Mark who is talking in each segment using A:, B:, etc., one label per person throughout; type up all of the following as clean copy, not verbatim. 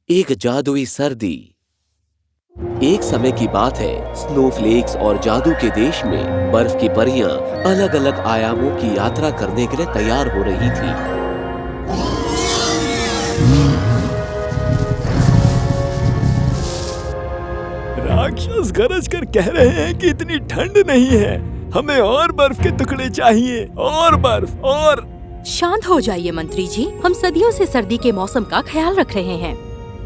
A: एक जादुई सर्दी। एक समय की बात है, स्नोफ्लेक्स और जादू के देश में बर्फ की परियां अलग अलग आयामों की यात्रा करने के लिए तैयार हो रही थी।
B: राक्षस गरज कर कह रहे हैं कि इतनी ठंड नहीं है, हमें और बर्फ के टुकड़े चाहिए, और बर्फ और।
C: शांत हो जाइए मंत्री जी, हम सदियों से सर्दी के मौसम का ख्याल रख रहे हैं।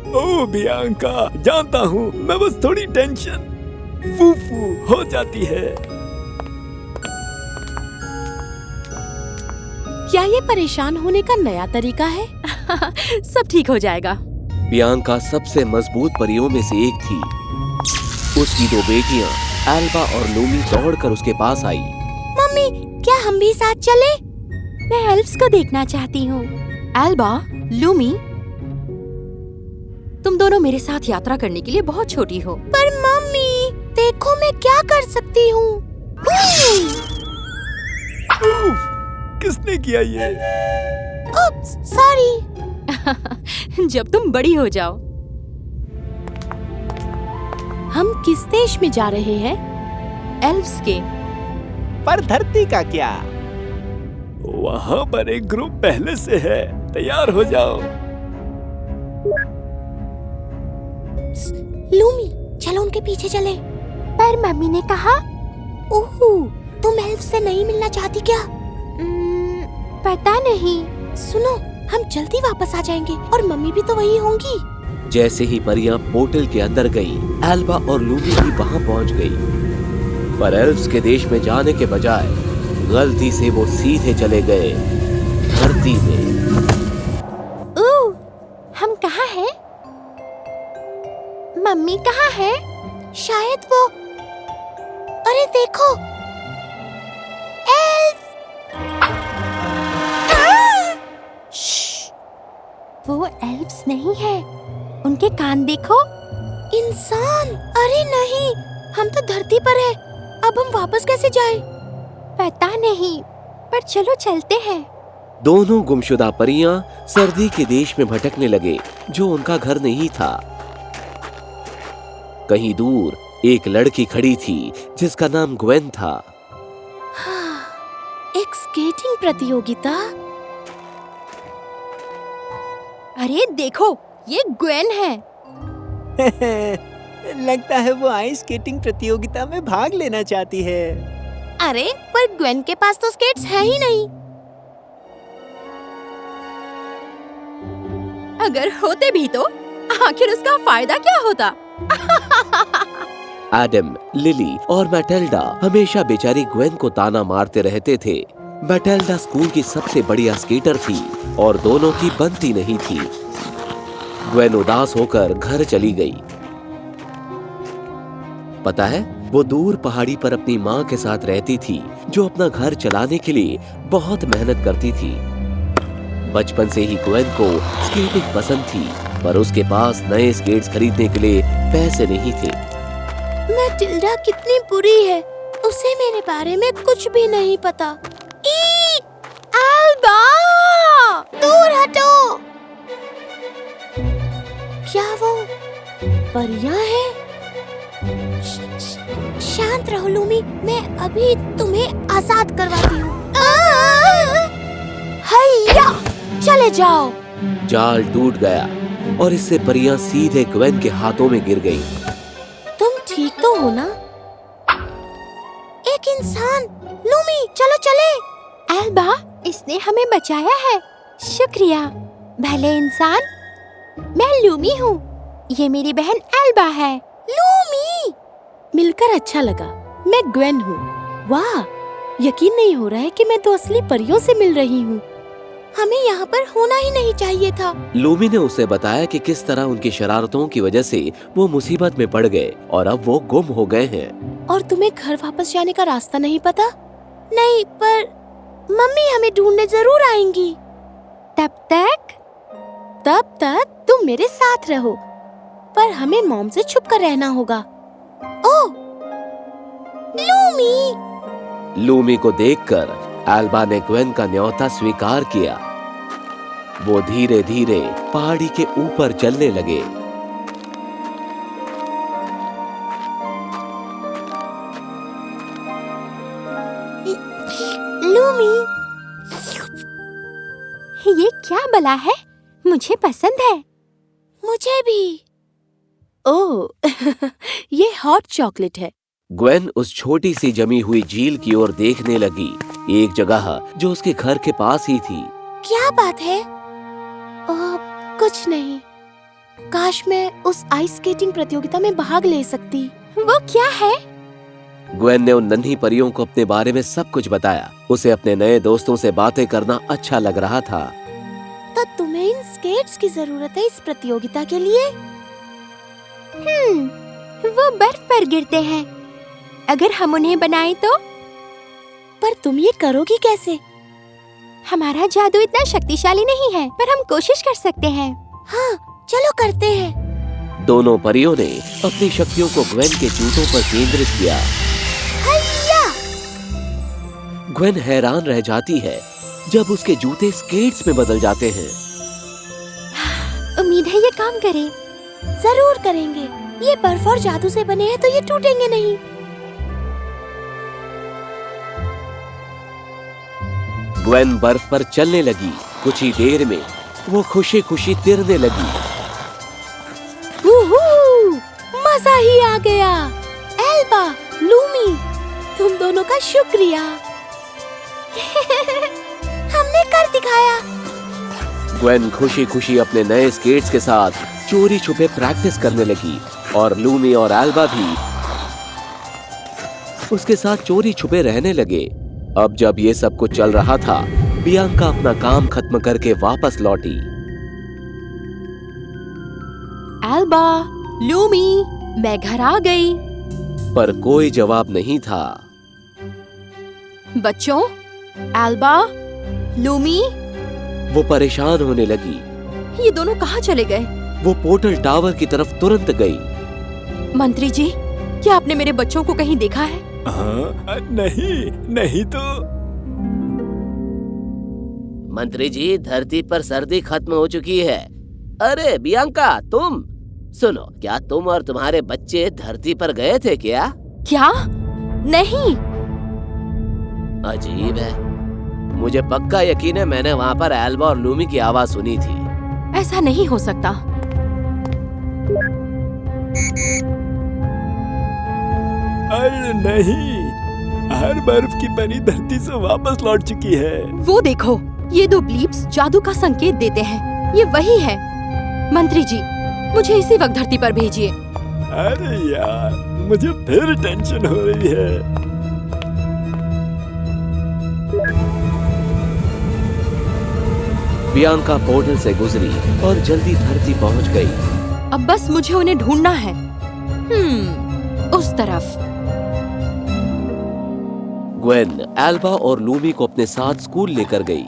B: ओ बियांका, जानता हूँ, मैं बस थोड़ी टेंशन फूफू हो जाती है।
D: क्या ये परेशान होने का नया तरीका है?
C: सब ठीक हो जाएगा।
A: बियांका सबसे मजबूत परियों में से एक थी। उसकी दो बेटियां एल्बा और लूमी दौड़कर उसके पास आई।
D: मम्मी, क्या हम भी साथ चले?
C: मैं एल्फ्स को देखना चाहती हूँ। एल्बा, लूमी, तुम दोनों मेरे साथ यात्रा करने के लिए बहुत छोटी हो।
D: पर मम्मी, देखो मैं क्या कर सकती हूँ।
B: किसने किया ये?
D: उप्स, सॉरी।
C: जब तुम बड़ी हो जाओ।
D: हम किस देश में जा रहे हैं?
C: एल्फ्स के।
E: पर धरती का क्या?
B: वहाँ पर एक ग्रुप पहले से है, तैयार हो जाओ।
D: लूमी, चलो उनके पीछे चले।
C: पर मम्मी ने कहा।
D: ओह, तुम एल्फ से नहीं मिलना चाहती क्या?
C: पता नहीं।
D: सुनो, हम जल्दी वापस आ जाएंगे और मम्मी भी तो वही होंगी।
A: जैसे ही परियां पोर्टल के अंदर गईं, एल्बा और लूमी भी वहां पहुंच गई। पर एल्फ्स के देश में जाने के बजाय गलती से वो सीधे चले गए धरती में।
D: ओह, हम कहाँ हैं? मम्मी कहाँ है? शायद वो। अरे देखो, एल्फ! श्श! वो एल्फ्स नहीं है। उनके कान देखो। इंसान! अरे नहीं, हम तो धरती पर है। अब हम वापस कैसे जाएं?
C: पता नहीं, पर चलो चलते हैं।
A: दोनों गुमशुदा परियां सर्दी के देश में भटकने लगे, जो उनका घर नहीं था। कहीं दूर एक लड़की खड़ी थी जिसका नाम ग्वेन था।
D: हाँ, एक स्केटिंग प्रतियोगिता।
C: अरे देखो, ये ग्वेन है।
E: लगता है वो आइस स्केटिंग प्रतियोगिता में भाग लेना चाहती है।
D: अरे पर ग्वेन के पास तो स्केट्स है ही नहीं।
C: अगर होते भी तो आखिर उसका फायदा क्या होता?
A: एडम, लिली और मैटेल्डा हमेशा बेचारी ग्वेन को ताना मारते रहते थे। मैटेल्डा स्कूल की सबसे बढ़िया स्केटर थी और दोनों की बनती नहीं थी। ग्वेन उदास होकर घर चली गई। पता है, वो दूर पहाड़ी पर अपनी माँ के साथ रहती थी, जो अपना घर चलाने के लिए बहुत मेहनत करती थी। बचपन से ही ग्वेन को स्केटिंग पसंद थी, पर उसके पास नए स्केट्स खरीदने के लिए पैसे नहीं थे।
D: मैटिल्डा कितनी बुरी है, उसे मेरे बारे में कुछ भी नहीं पता।
C: एल्बा!
D: दूर हटो। क्या वो परियां हैं? शांत रहो लूमी, मैं अभी तुम्हें आजाद करवाती हूँ। हैया, चले जाओ।
A: जाल टूट गया और इससे परियां सीधे ग्वेन के हाथों में गिर गईं।
D: तुम ठीक तो हो ना? एक इंसान। लूमी, चलो चले।
C: एल्बा, इसने हमें बचाया है। शुक्रिया भले इंसान। मैं लूमी हूँ, ये मेरी बहन एल्बा है।
D: लूमी! मिलकर अच्छा लगा। मैं ग्वेन हूँ। वाह, यकीन नहीं हो रहा है कि मैं तो असली परियों से मिल रही हूँ। हमें यहाँ पर होना ही नहीं चाहिए था।
A: लूमी ने उसे बताया कि किस तरह उनकी शरारतों की वजह से वो मुसीबत में पड़ गए और अब वो गुम हो गए हैं।
D: और तुम्हें घर वापस जाने का रास्ता नहीं पता? नहीं, पर मम्मी हमें ढूंढने जरूर आएंगी। तब तक तुम मेरे साथ रहो, पर हमें मॉम से छुप कर रहना होगा। ओह, लूमी!
A: लूमी को देखकर एल्बा ने ग्वेन का न्योता स्वीकार किया। वो धीरे धीरे पहाड़ी के ऊपर चलने लगे।
C: लूमी, ये क्या बला है? मुझे पसंद है।
D: मुझे भी। ओह ये हॉट चॉकलेट है।
A: ग्वेन उस छोटी सी जमी हुई झील की ओर देखने लगी, एक जगह जो उसके घर के पास ही थी।
D: क्या बात है? कुछ नहीं। काश मैं उस आइस स्केटिंग प्रतियोगिता में भाग ले सकती।
C: वो क्या है?
A: ग्वेन ने उन नन्ही परियों को अपने बारे में सब कुछ बताया। उसे अपने नए दोस्तों से बातें करना अच्छा लग रहा था।
D: तो तुम्हें इन स्केट्स की जरूरत है इस प्रतियोगिता के लिए?
C: वो बर्फ पर गिरते हैं। अगर हम उन्हें बनाएं तो?
D: पर तुम ये करोगी कैसे?
C: हमारा जादू इतना शक्तिशाली नहीं है, पर हम कोशिश कर सकते हैं।
D: हाँ, चलो करते हैं।
A: दोनों परियों ने अपनी शक्तियों को ग्वेन के जूतों पर केंद्रित किया।
D: हैया!
A: ग्वेन हैरान रह जाती है जब उसके जूते स्केट्स में बदल जाते हैं।
C: उम्मीद है ये काम करे।
D: जरूर करेंगे। ये बर्फ और जादू से बने हैं तो ये टूटेंगे नहीं।
A: ग्वेन बर्फ पर चलने लगी। कुछ ही देर में वो खुशी खुशी तिरने लगी।
D: मजा ही आ गया। एल्बा, लूमी, तुम दोनों का शुक्रिया। हमने कर दिखाया।
A: ग्वेन खुशी खुशी अपने नए स्केट्स के साथ चोरी छुपे प्रैक्टिस करने लगी और लूमी और एल्बा भी उसके साथ चोरी छुपे रहने लगे। अब जब ये सब कुछ चल रहा था, बियांका अपना काम खत्म करके वापस लौटी।
C: एल्बा, लूमी, मैं घर आ गई।
A: पर कोई जवाब नहीं था।
C: बच्चों, एल्बा, लूमी,
A: वो परेशान होने लगी।
C: ये दोनों कहाँ चले गए?
A: वो पोर्टल टावर की तरफ तुरंत गई।
C: मंत्री जी, क्या आपने मेरे बच्चों को कहीं देखा है?
B: हाँ, नहीं तो।
A: मंत्री जी, धरती पर सर्दी खत्म हो चुकी है। अरे बियांका, तुम सुनो, क्या तुम और तुम्हारे बच्चे धरती पर गए थे क्या?
C: क्या? नहीं।
A: अजीब है। मुझे पक्का यकीन है मैंने वहाँ पर एल्बा और लूमी की आवाज सुनी थी।
C: ऐसा नहीं हो सकता।
B: अरे नहीं, हर बर्फ की परी धरती से वापस लौट चुकी है।
C: वो देखो, ये दो ब्लीप्स जादू का संकेत देते हैं। ये वही है। मंत्री जी, मुझे इसी वक्त धरती पर भेजिए।
B: अरे यार, मुझे फिर टेंशन हो रही है।
A: बियांका पोर्टल से गुजरी और जल्दी धरती पहुंच गई।
C: अब बस मुझे उन्हें ढूंढना है। उस तरफ।
A: ग्वेन एल्बा और लूमी को अपने साथ स्कूल लेकर गई।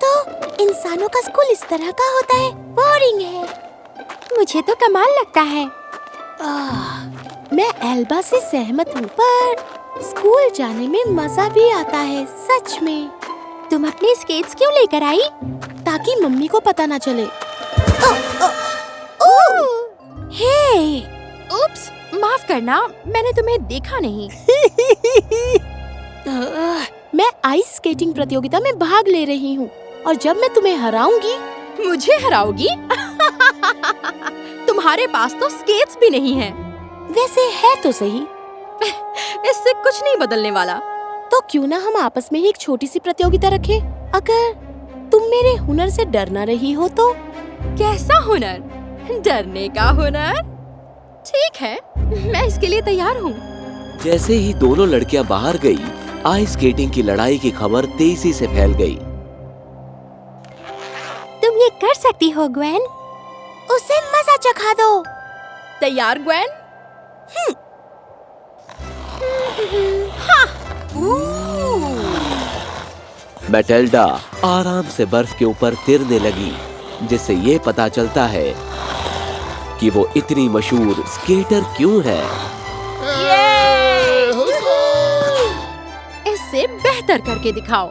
D: तो इंसानों का स्कूल इस तरह का होता है? बोरिंग है।
C: मुझे तो कमाल लगता है।
D: मैं एल्बा से सहमत हूँ, पर स्कूल जाने में मजा भी आता है, सच में।
C: तुम अपने स्केट्स क्यों लेकर आई?
D: ताकि मम्मी को पता ना चले। हे!
C: उप्स, माफ करना, मैंने तुम्हें देखा नहीं।
D: मैं आइस स्केटिंग प्रतियोगिता में भाग ले रही हूँ और जब मैं तुम्हें हराऊंगी।
C: मुझे हराओगी? तुम्हारे पास तो स्केट्स भी नहीं हैं।
D: वैसे है तो सही।
C: इससे कुछ नहीं बदलने वाला।
D: तो क्यों ना हम आपस में ही एक छोटी सी प्रतियोगिता रखें? अगर तुम मेरे हुनर से डर ना रही हो तो।
C: कैसा हुनर? डरने का हुनर? ठीक है, मैं इसके लिए तैयार हूँ।
A: जैसे ही दोनों लड़कियां बाहर गई, आइस स्केटिंग की लड़ाई की खबर तेजी से फैल गई।
C: तुम ये कर सकती हो ग्वेन।
D: उसे मजा चखा दो।
C: तैयार ग्वेन?
A: मैटेल्डा आराम से बर्फ के ऊपर तिरने लगी, जिससे ये पता चलता है कि वो इतनी मशहूर स्केटर क्यों है।
C: इससे बेहतर करके दिखाओ।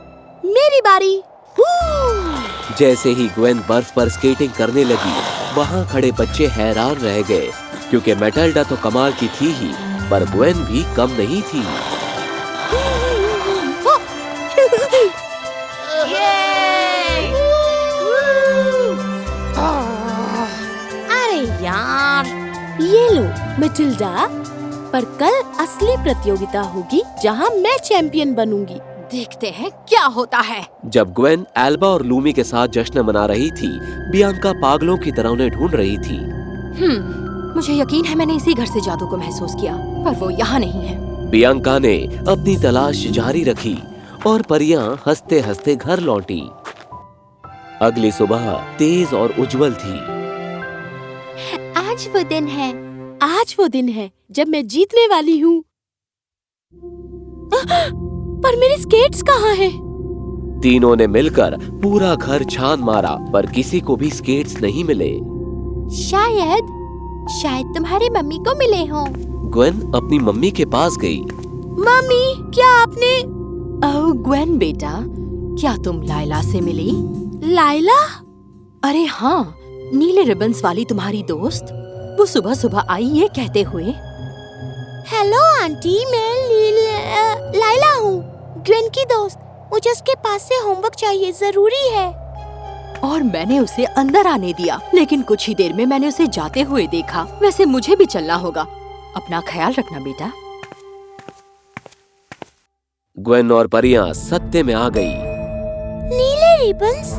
D: मेरी बारी।
A: जैसे ही ग्वेन बर्फ पर स्केटिंग करने लगी, वहाँ खड़े बच्चे हैरान रह गए, क्योंकि मैटिल्डा तो कमाल की थी ही, पर ग्वेन भी कम नहीं थी।
D: अरे यार, ये लो मैटिल्डा, पर कल असली प्रतियोगिता होगी जहाँ मैं चैंपियन बनूंगी। देखते हैं क्या होता है।
A: जब ग्वेन एल्बा और लूमी के साथ जश्न मना रही थी, बियांका पागलों की तरह उन्हें ढूंढ रही थी।
C: मुझे यकीन है मैंने इसी घर से जादू को महसूस किया, पर वो यहाँ नहीं है।
A: बियांका ने अपनी तलाश जारी रखी और परियां हंसते हंसते घर लौटी। अगली सुबह तेज और उज्जवल थी।
C: आज वो दिन है।
D: आज वो दिन है जब मैं जीतने वाली हूँ। पर मेरे स्केट्स कहाँ हैं?
A: तीनों ने मिलकर पूरा घर छान मारा, पर किसी को भी स्केट्स नहीं मिले।
C: शायद तुम्हारी मम्मी को मिले हों।
A: ग्वेन अपनी मम्मी के पास गई।
D: मम्मी, क्या आपने?
C: ओह ग्वेन बेटा, क्या तुम लाइला से मिली?
D: लाइला?
C: अरे हाँ, नीले रिबन्स वाली तुम्हारी दोस्त। वो सुबह सुबह आई ये कहते हुए।
D: हेलो आंटी, मैं लाइला हूँ, ग्वेन की दोस्त। मुझे उसके पास से होमवर्क चाहिए, जरूरी है।
C: और मैंने उसे अंदर आने दिया, लेकिन कुछ ही देर में मैंने उसे जाते हुए देखा। वैसे मुझे भी चलना होगा। अपना ख्याल रखना बेटा।
A: ग्वेन और परियां सत्ते में आ गई।
D: नीले रिबन्स?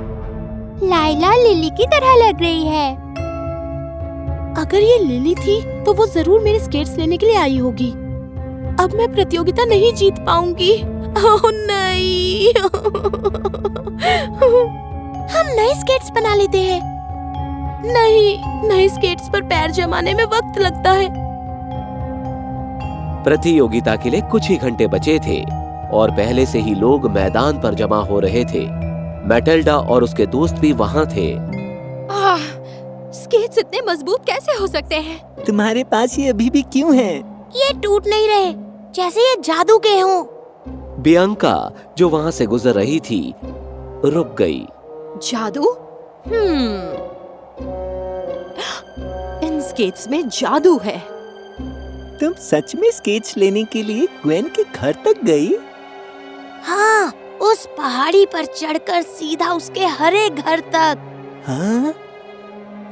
C: लाइला लिली की तरह लग रही है।
D: अगर ये लिली थी तो वो जरूर मेरे स्केट्स लेने के लिए आई होगी। अब मैं प्रतियोगिता नहीं जीत पाऊंगी। ओह नहीं। हम नए स्केट्स बना लेते हैं। नहीं, नए स्केट्स पर पैर जमाने में वक्त लगता है।
A: प्रतियोगिता के लिए कुछ ही घंटे बचे थे और पहले से ही लोग मैदान पर जमा हो रहे थे। मैटिल्डा और उसके दोस्त भी वहाँ थे।
C: स्केट्स इतने मजबूत कैसे हो सकते हैं?
E: तुम्हारे पास ये अभी भी क्यों है?
D: ये टूट नहीं रहे, जैसे ये जादू के हों।
A: बियांका जो वहाँ से गुजर रही थी, रुक गई।
C: जादू? इन स्केट्स में जादू है।
E: तुम सच में स्केट्स लेने के लिए ग्वेन के घर तक गई?
D: हाँ, उस पहाड़ी पर चढ़कर सीधा उसके हरे घर तक।
E: हाँ?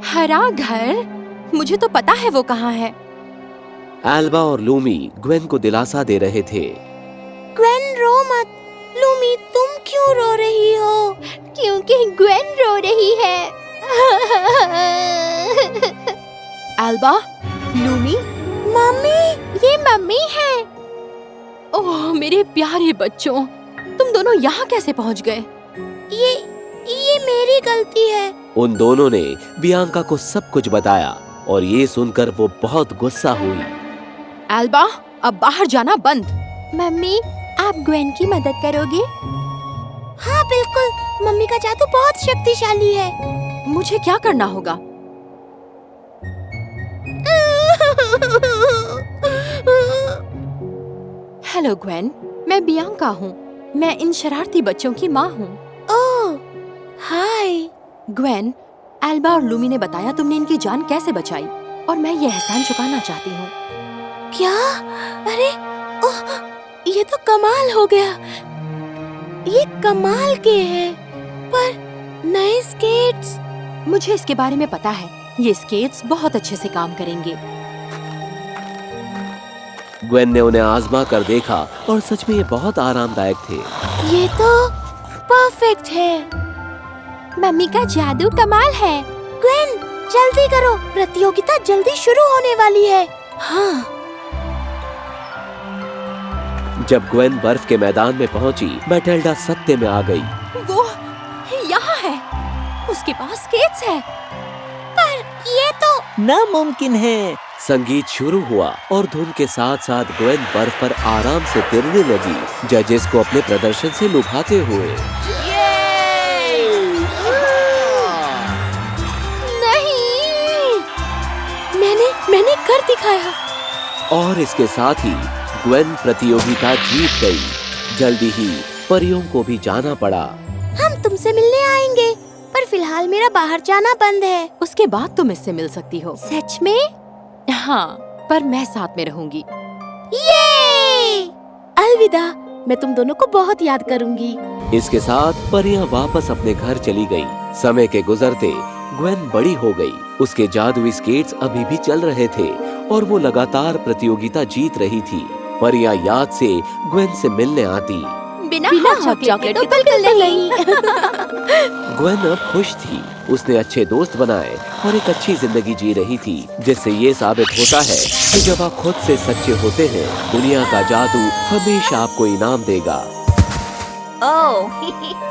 C: हरा घर? मुझे तो पता है वो कहाँ है।
A: एल्बा और लूमी ग्वेन को दिलासा दे रहे थे।
D: ग्वेन रो मत। लूमी, तुम क्यों रो रही हो?
C: क्योंकि ग्वेन रो रही है। एल्बा, लूमी,
D: मम्मी,
C: ये मम्मी है। ओह मेरे प्यारे बच्चों, तुम दोनों यहाँ कैसे पहुँच गए?
D: ये मेरी गलती है।
A: उन दोनों ने बियांका को सब कुछ बताया और ये सुनकर वो बहुत गुस्सा हुई।
C: एल्बा, अब बाहर जाना बंद।
D: मम्मी, आप ग्वेन की मदद करोगे? हाँ बिल्कुल, मम्मी का जादू बहुत शक्तिशाली है।
C: मुझे क्या करना होगा? हेलो ग्वेन, मैं बियांका हूँ। मैं इन शरारती बच्चों की माँ हूँ।
D: ओह, हाय।
C: ग्वेन, एल्बा और लूमी ने बताया तुमने इनकी जान कैसे बचाई और मैं ये एहसान चुकाना चाहती हूँ।
D: क्या? अरे, ओह, ये तो कमाल हो गया। ये कमाल के हैं, पर नए स्केट्स।
C: मुझे इसके बारे में पता है। ये स्केट्स बहुत अच्छे से काम करेंगे।
A: ग्वेन ने उन्हें आजमा कर देखा और सच में ये बहुत आरामदायक थे।
D: ये तो परफेक्ट है।
C: मम्मी का जादू कमाल है।
D: ग्वेन, जल्दी करो, प्रतियोगिता जल्दी शुरू होने वाली है। हाँ।
A: जब ग्वेन बर्फ के मैदान में पहुंची, मैटिल्डा सत्ते में आ गई।
C: वो यहाँ है, उसके पास स्केट्स है।
D: पर ये तो
E: नामुमकिन है।
A: संगीत शुरू हुआ और धुन के साथ साथ ग्वेन बर्फ पर आराम से तिरने लगी, जजेस को अपने प्रदर्शन से लुभाते हुए।
C: नहीं,
D: मैंने कर दिखाया।
A: और इसके साथ ही ग्वेन प्रतियोगिता जीत गई। जल्दी ही परियों को भी जाना पड़ा।
D: हम तुमसे मिलने आएंगे। पर फिलहाल मेरा बाहर जाना बंद है।
C: उसके बाद तुम इससे मिल सकती हो।
D: सच में?
C: हाँ, पर मैं साथ में रहूंगी।
D: ये! अलविदा, मैं तुम दोनों को बहुत याद करूंगी।
A: इसके साथ परियां वापस अपने घर चली गई। समय के गुजरते ग्वेन बड़ी हो गई। उसके जादुई स्केट्स अभी भी चल रहे थे और वो लगातार प्रतियोगिता जीत रही थी। परियां याद से ग्वेन से मिलने आती।
D: बिना
C: हॉट चॉकलेट
D: तो
C: के
D: बिल्कुल नहीं।
A: ग्वेन अब खुश थी। उसने अच्छे दोस्त बनाए और एक अच्छी जिंदगी जी रही थी, जिससे ये साबित होता है कि जब आप खुद से सच्चे होते हैं, दुनिया का जादू हमेशा आपको इनाम देगा।
D: ओह